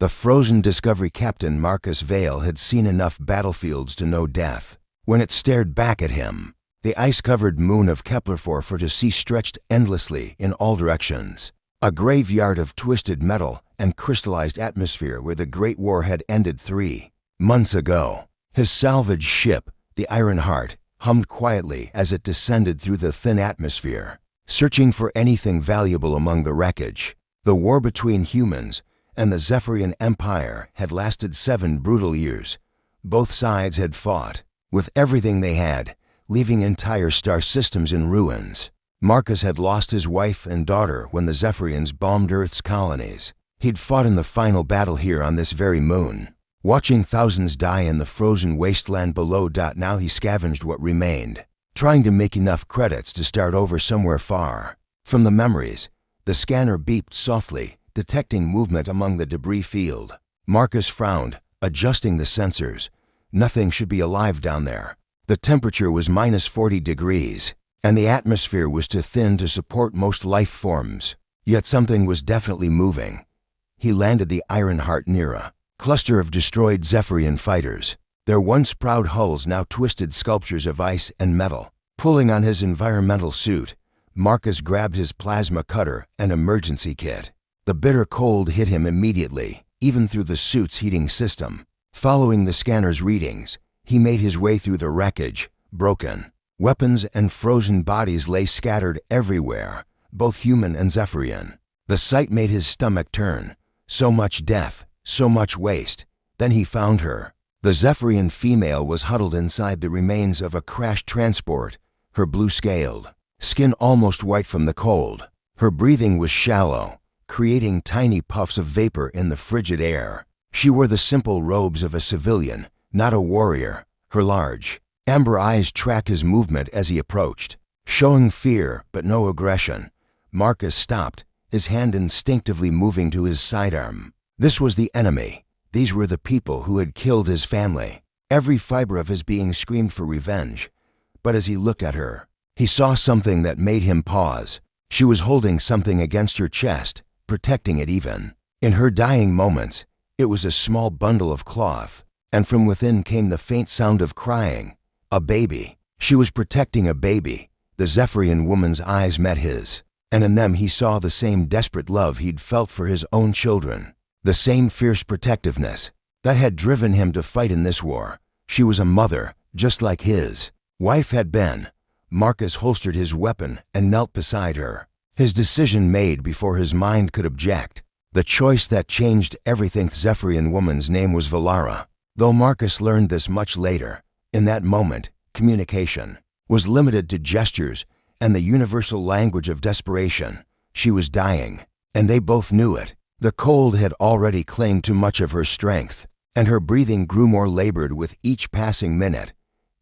The frozen Discovery captain Marcus Vale had seen enough battlefields to know death. When it stared back at him, the ice-covered moon of Kepler-4 to see stretched endlessly in all directions. A graveyard of twisted metal and crystallized atmosphere where the Great War had ended 3 months ago. His salvaged ship, the Iron Heart, hummed quietly as it descended through the thin atmosphere, searching for anything valuable among the wreckage. The war between humans and the Zephyrian Empire had lasted 7 brutal years. Both sides had fought with everything they had, leaving entire star systems in ruins. Marcus had lost his wife and daughter when the Zephyrians bombed Earth's colonies. He'd fought in the final battle here on this very moon, watching thousands die in the frozen wasteland below. Now he scavenged what remained, trying to make enough credits to start over somewhere far. From the memories, the scanner beeped softly, detecting movement among the debris field. Marcus frowned, adjusting the sensors. Nothing should be alive down there. The temperature was -40 degrees, and the atmosphere was too thin to support most life forms. Yet something was definitely moving. He landed the Iron Heart near a cluster of destroyed Zephyrian fighters, their once proud hulls now twisted sculptures of ice and metal. Pulling on his environmental suit, Marcus grabbed his plasma cutter and emergency kit. The bitter cold hit him immediately, even through the suit's heating system. Following the scanner's readings, he made his way through the wreckage. Broken weapons and frozen bodies lay scattered everywhere, both human and Zephyrian. The sight made his stomach turn. So much death, so much waste. Then he found her. The Zephyrian female was huddled inside the remains of a crashed transport, her blue-scaled skin almost white from the cold. Her breathing was shallow, creating tiny puffs of vapor in the frigid air. She wore the simple robes of a civilian, not a warrior. Her large, amber eyes tracked his movement as he approached, showing fear but no aggression. Marcus stopped, his hand instinctively moving to his sidearm. This was the enemy. These were the people who had killed his family. Every fiber of his being screamed for revenge. But as he looked at her, he saw something that made him pause. She was holding something against her chest, protecting it even. In her dying moments, it was a small bundle of cloth, and from within came the faint sound of crying. A baby. She was protecting a baby. The Zephyrian woman's eyes met his, and in them he saw the same desperate love he'd felt for his own children, the same fierce protectiveness that had driven him to fight in this war. She was a mother, just like his wife had been. Marcus holstered his weapon and knelt beside her, his decision made before his mind could object. The choice that changed everything. The Zephyrian woman's name was Valara. Though Marcus learned this much later, in that moment, communication was limited to gestures and the universal language of desperation. She was dying, and they both knew it. The cold had already claimed too much of her strength, and her breathing grew more labored with each passing minute.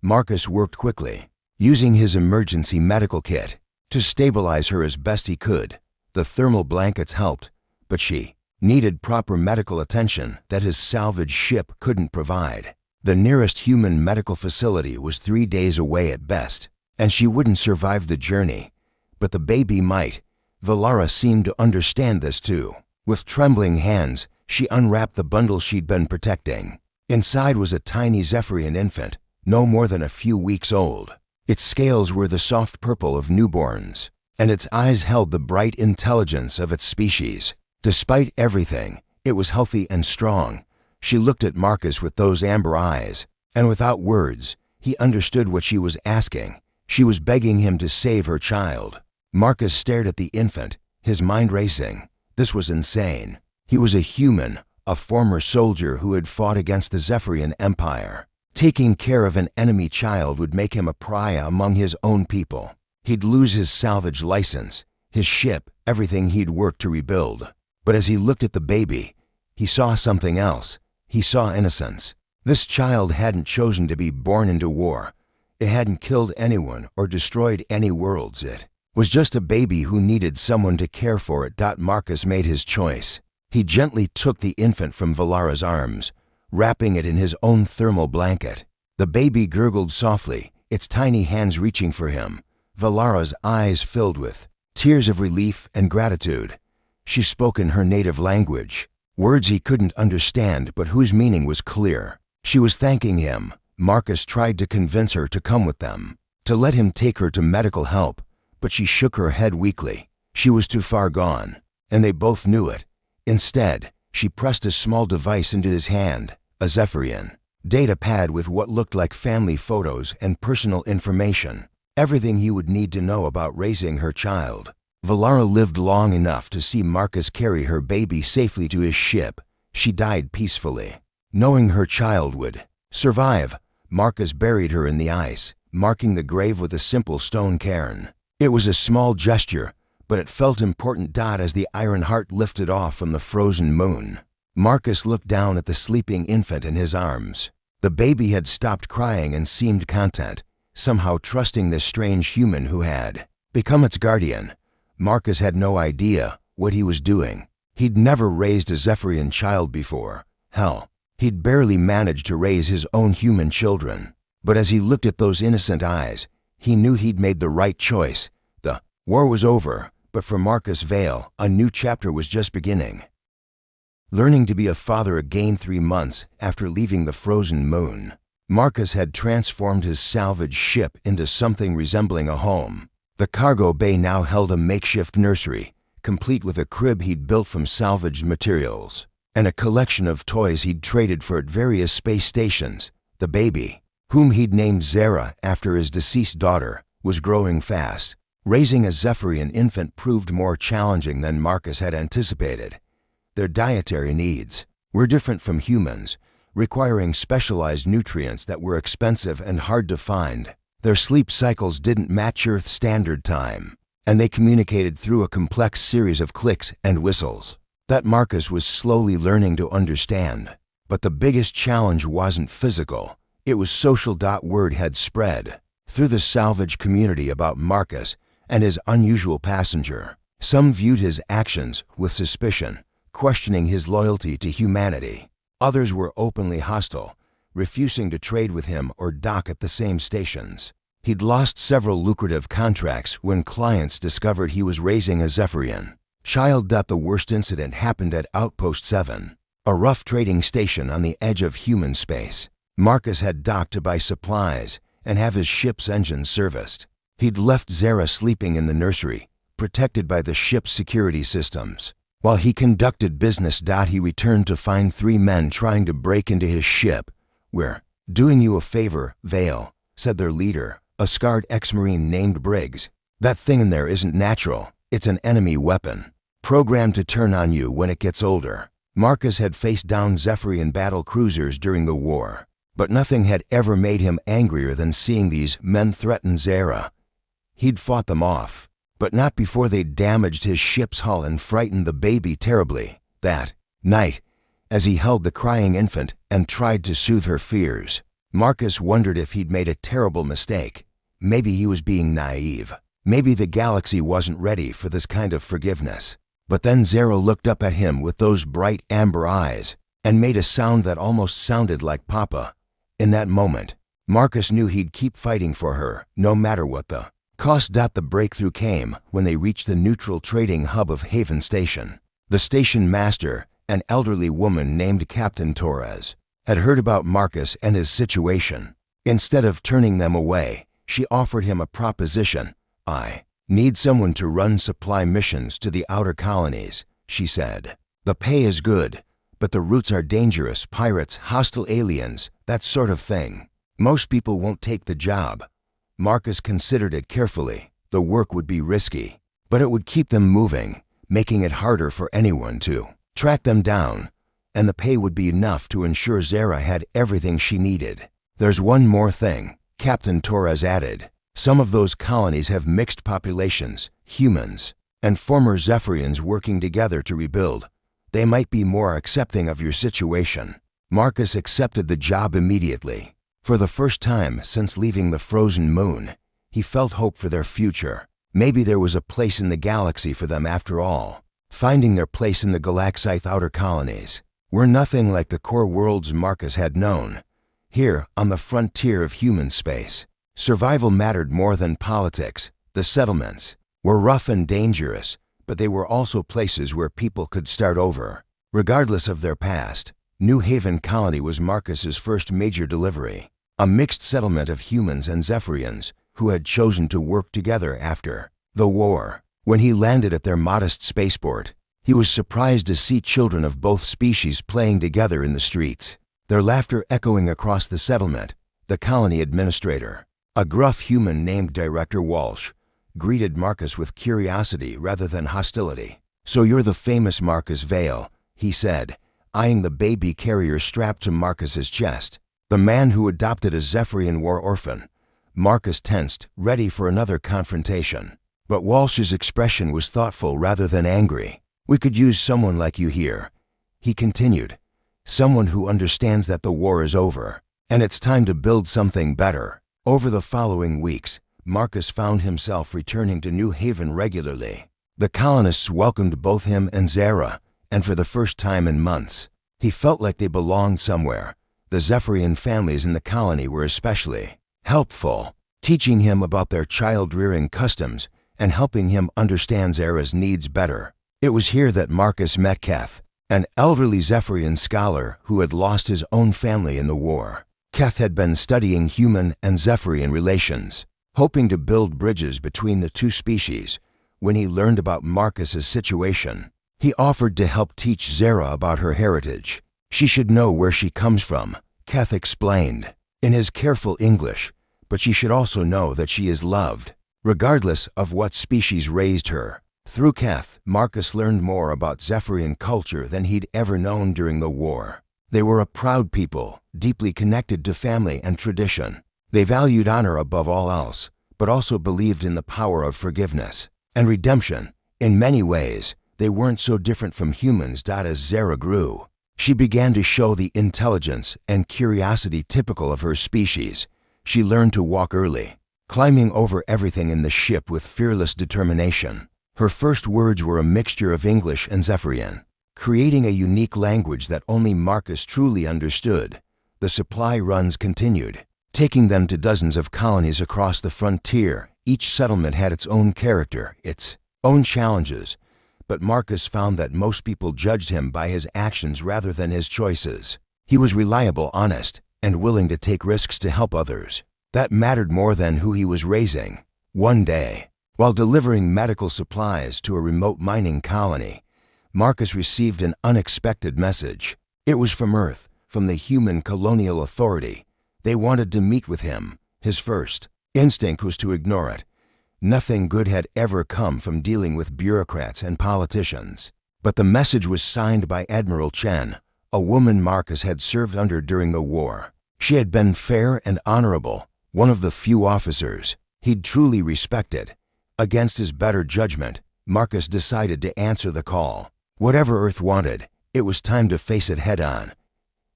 Marcus worked quickly, using his emergency medical kit to stabilize her as best he could. The thermal blankets helped, but she needed proper medical attention that his salvaged ship couldn't provide. The nearest human medical facility was 3 days away at best, and she wouldn't survive the journey. But the baby might. Valara seemed to understand this too. With trembling hands, she unwrapped the bundle she'd been protecting. Inside was a tiny Zephyrian infant, no more than a few weeks old. Its scales were the soft purple of newborns, and its eyes held the bright intelligence of its species. Despite everything, it was healthy and strong. She looked at Marcus with those amber eyes, and without words, he understood what she was asking. She was begging him to save her child. Marcus stared at the infant, his mind racing. This was insane. He was a human, a former soldier who had fought against the Zephyrian Empire. Taking care of an enemy child would make him a pariah among his own people. He'd lose his salvage license, his ship, everything he'd worked to rebuild. But as he looked at the baby, he saw something else. He saw innocence. This child hadn't chosen to be born into war. It hadn't killed anyone or destroyed any worlds. It was just a baby who needed someone to care for it. Marcus made his choice. He gently took the infant from Valara's arms, wrapping it in his own thermal blanket. The baby gurgled softly, its tiny hands reaching for him. Valara's eyes filled with tears of relief and gratitude. She spoke in her native language. Words he couldn't understand but whose meaning was clear. She was thanking him. Marcus tried to convince her to come with them, to let him take her to medical help, but she shook her head weakly. She was too far gone, and they both knew it. Instead, she pressed a small device into his hand, a Zephyrian data pad with what looked like family photos and personal information, everything he would need to know about raising her child. Valara lived long enough to see Marcus carry her baby safely to his ship. She died peacefully, knowing her child would survive. Marcus buried her in the ice, marking the grave with a simple stone cairn. It was a small gesture, but it felt important. As the iron heart lifted off from the frozen moon, Marcus looked down at the sleeping infant in his arms. The baby had stopped crying and seemed content, somehow trusting this strange human who had become its guardian. Marcus had no idea what he was doing. He'd never raised a Zephyrian child before. Hell, he'd barely managed to raise his own human children. But as he looked at those innocent eyes, he knew he'd made the right choice. The war was over, but for Marcus Vale, a new chapter was just beginning. Learning to be a father again 3 months after leaving the frozen moon, Marcus had transformed his salvage ship into something resembling a home. The cargo bay now held a makeshift nursery, complete with a crib he'd built from salvaged materials, and a collection of toys he'd traded for at various space stations. The baby, whom he'd named Zara after his deceased daughter, was growing fast. Raising a Zephyrian infant proved more challenging than Marcus had anticipated. Their dietary needs were different from humans, requiring specialized nutrients that were expensive and hard to find. Their sleep cycles didn't match Earth Standard Time, and they communicated through a complex series of clicks and whistles that Marcus was slowly learning to understand. But the biggest challenge wasn't physical, it was social. Word had spread through the salvage community about Marcus and his unusual passenger. Some viewed his actions with suspicion, questioning his loyalty to humanity. Others were openly hostile, refusing to trade with him or dock at the same stations. He'd lost several lucrative contracts when clients discovered he was raising a Zephyrian child. The worst incident happened at Outpost 7, a rough trading station on the edge of human space. Marcus had docked to buy supplies and have his ship's engines serviced. He'd left Zara sleeping in the nursery, protected by the ship's security systems. While he conducted business, he returned to find 3 men trying to break into his ship. "We're doing you a favor, Vale," said their leader, a scarred ex-marine named Briggs. "That thing in there isn't natural. It's an enemy weapon, programmed to turn on you when it gets older." Marcus had faced down Zephyrian battle cruisers during the war, but nothing had ever made him angrier than seeing these men threaten Zara. He'd fought them off, but not before they'd damaged his ship's hull and frightened the baby terribly. That night, as he held the crying infant and tried to soothe her fears, Marcus wondered if he'd made a terrible mistake. Maybe he was being naive. Maybe the galaxy wasn't ready for this kind of forgiveness. But then Zara looked up at him with those bright amber eyes and made a sound that almost sounded like Papa. In that moment, Marcus knew he'd keep fighting for her, no matter what the cost. The breakthrough came when they reached the neutral trading hub of Haven Station. The station master, an elderly woman named Captain Torres, had heard about Marcus and his situation. Instead of turning them away, she offered him a proposition. "I need someone to run supply missions to the outer colonies," she said. "The pay is good, but the routes are dangerous. Pirates, hostile aliens, that sort of thing. Most people won't take the job." Marcus considered it carefully. The work would be risky, but it would keep them moving, making it harder for anyone to track them down, and the pay would be enough to ensure Zara had everything she needed. "There's one more thing," Captain Torres added. "Some of those colonies have mixed populations, humans and former Zephyrians working together to rebuild. They might be more accepting of your situation." Marcus accepted the job immediately. For the first time since leaving the frozen moon, he felt hope for their future. Maybe there was a place in the galaxy for them after all. Finding their place in the Galaxite outer colonies were nothing like the core worlds Marcus had known. Here, on the frontier of human space, survival mattered more than politics. The settlements were rough and dangerous, but they were also places where people could start over. Regardless of their past, New Haven Colony was Marcus's first major delivery, a mixed settlement of humans and Zephyrians who had chosen to work together after the war. When he landed at their modest spaceport, he was surprised to see children of both species playing together in the streets, their laughter echoing across the settlement. The colony administrator, a gruff human named Director Walsh, greeted Marcus with curiosity rather than hostility. "So you're the famous Marcus Vale," he said, eyeing the baby carrier strapped to Marcus's chest. The man who adopted a Zephyrian war orphan. Marcus tensed, ready for another confrontation. But Walsh's expression was thoughtful rather than angry. "We could use someone like you here," he continued. "Someone who understands that the war is over, and it's time to build something better." Over the following weeks, Marcus found himself returning to New Haven regularly. The colonists welcomed both him and Zara, and for the first time in months, he felt like they belonged somewhere. The Zephyrian families in the colony were especially helpful, teaching him about their child-rearing customs and helping him understand Zara's needs better. It was here that Marcus met Keth, an elderly Zephyrian scholar who had lost his own family in the war. Keth had been studying human and Zephyrian relations, hoping to build bridges between the two species. When he learned about Marcus's situation, he offered to help teach Zara about her heritage. "She should know where she comes from," Keth explained, in his careful English, "but she should also know that she is loved, regardless of what species raised her." Through Keth, Marcus learned more about Zephyrian culture than he'd ever known during the war. They were a proud people, deeply connected to family and tradition. They valued honor above all else, but also believed in the power of forgiveness and redemption. In many ways, they weren't so different from humans. As Zara grew, she began to show the intelligence and curiosity typical of her species. She learned to walk early, climbing over everything in the ship with fearless determination. Her first words were a mixture of English and Zephyrian, creating a unique language that only Marcus truly understood. The supply runs continued, taking them to dozens of colonies across the frontier. Each settlement had its own character, its own challenges, but Marcus found that most people judged him by his actions rather than his choices. He was reliable, honest, and willing to take risks to help others. That mattered more than who he was raising. One day, while delivering medical supplies to a remote mining colony, Marcus received an unexpected message. It was from Earth, from the human colonial authority. They wanted to meet with him. His first instinct was to ignore it. Nothing good had ever come from dealing with bureaucrats and politicians. But the message was signed by Admiral Chen, a woman Marcus had served under during the war. She had been fair and honorable, one of the few officers he'd truly respected. Against his better judgment, Marcus decided to answer the call. Whatever Earth wanted, it was time to face it head-on.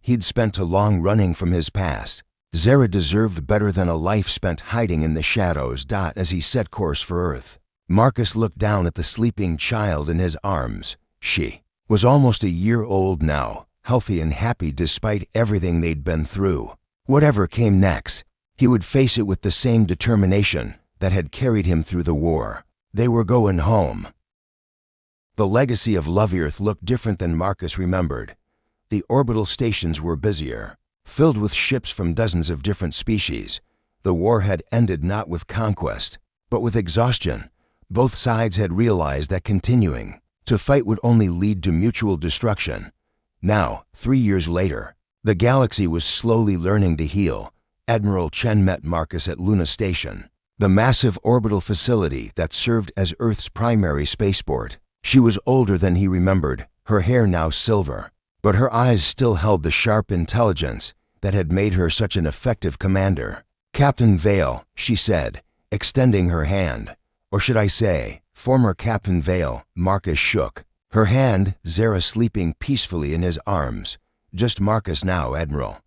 He'd spent too long running from his past. Zara deserved better than a life spent hiding in the shadows. As he set course for Earth, Marcus looked down at the sleeping child in his arms. She was almost a year old now, healthy and happy despite everything they'd been through. Whatever came next, he would face it with the same determination that had carried him through the war. They were going home. The legacy of Love Earth looked different than Marcus remembered. The orbital stations were busier, filled with ships from dozens of different species. The war had ended not with conquest, but with exhaustion. Both sides had realized that continuing to fight would only lead to mutual destruction. Now, 3 years later, the galaxy was slowly learning to heal. Admiral Chen met Marcus at Luna Station, the massive orbital facility that served as Earth's primary spaceport. She was older than he remembered, her hair now silver, but her eyes still held the sharp intelligence that had made her such an effective commander. "Captain Vale," she said, extending her hand. Or should I say, former Captain Vale. Marcus shook her hand, Zara sleeping peacefully in his arms. "Just Marcus now, Admiral.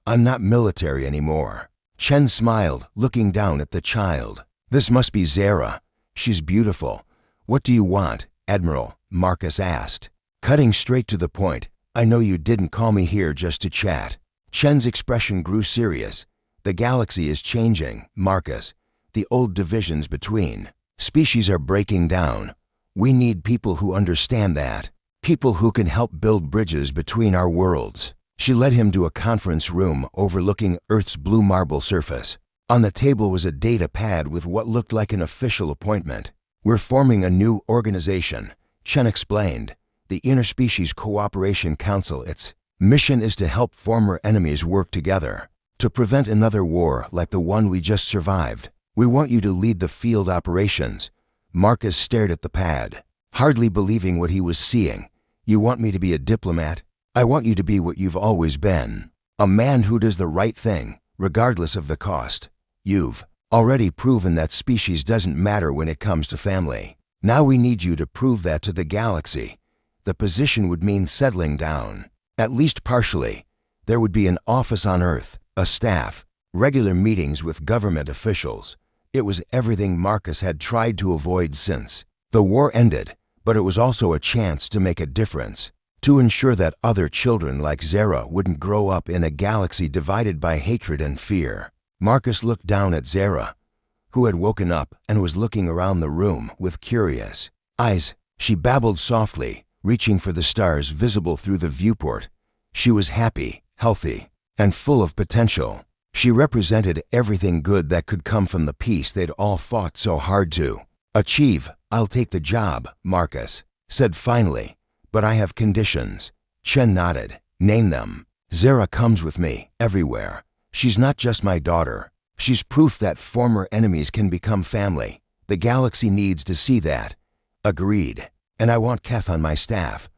I'm not military anymore." Chen smiled, looking down at the child. "This must be Zara. She's beautiful. What do you want, Admiral?" Marcus asked, cutting straight to the point. "I know you didn't call me here just to chat." Chen's expression grew serious. "The galaxy is changing, Marcus. The old divisions between species are breaking down. We need people who understand that. People who can help build bridges between our worlds. She led him to a conference room overlooking Earth's blue marble surface. On the table was a data pad with what looked like an official appointment. "We're forming a new organization," Chen explained. "The Interspecies Cooperation Council. Its mission is to help former enemies work together, to prevent another war like the one we just survived. We want you to lead the field operations." Marcus stared at the pad, hardly believing what he was seeing. "You want me to be a diplomat? I want you to be what you've always been. A man who does the right thing, regardless of the cost. You've already proven that species doesn't matter when it comes to family. Now we need you to prove that to the galaxy." The position would mean settling down, at least partially. There would be an office on Earth, a staff, regular meetings with government officials. It was everything Marcus had tried to avoid since the war ended, but it was also a chance to make a difference, to ensure that other children like Zara wouldn't grow up in a galaxy divided by hatred and fear. Marcus looked down at Zara, who had woken up and was looking around the room with curious eyes. She babbled softly, reaching for the stars visible through the viewport. She was happy, healthy, and full of potential. She represented everything good that could come from the peace they'd all fought so hard to achieve. "I'll take the job," Marcus said finally, "but I have conditions." Chen nodded. "Name them." "Zara comes with me everywhere. She's not just my daughter. She's proof that former enemies can become family. The galaxy needs to see that." "Agreed. And I want Keth on my staff.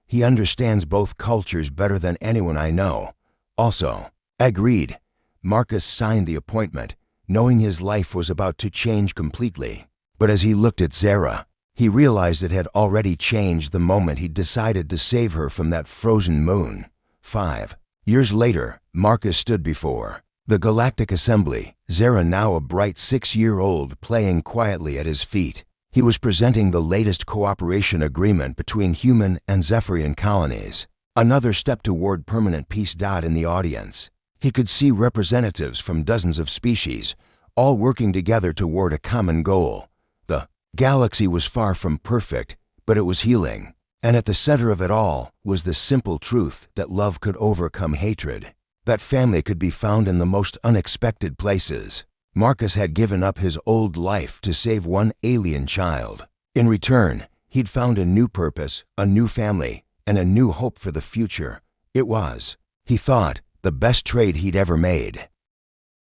He understands both cultures better than anyone I know." "Also." "Agreed." Marcus signed the appointment, knowing his life was about to change completely. But as he looked at Zara, he realized it had already changed the moment he decided to save her from that frozen moon. 5 years later, Marcus stood before the Galactic Assembly, Zara, now a bright 6-year-old, playing quietly at his feet. He was presenting the latest cooperation agreement between human and Zephyrian colonies, another step toward permanent peace. In the audience, he could see representatives from dozens of species, all working together toward a common goal. The galaxy was far from perfect, but it was healing. And at the center of it all was the simple truth that love could overcome hatred, that family could be found in the most unexpected places. Marcus had given up his old life to save one alien child. In return, he'd found a new purpose, a new family, and a new hope for the future. It was, he thought, the best trade he'd ever made.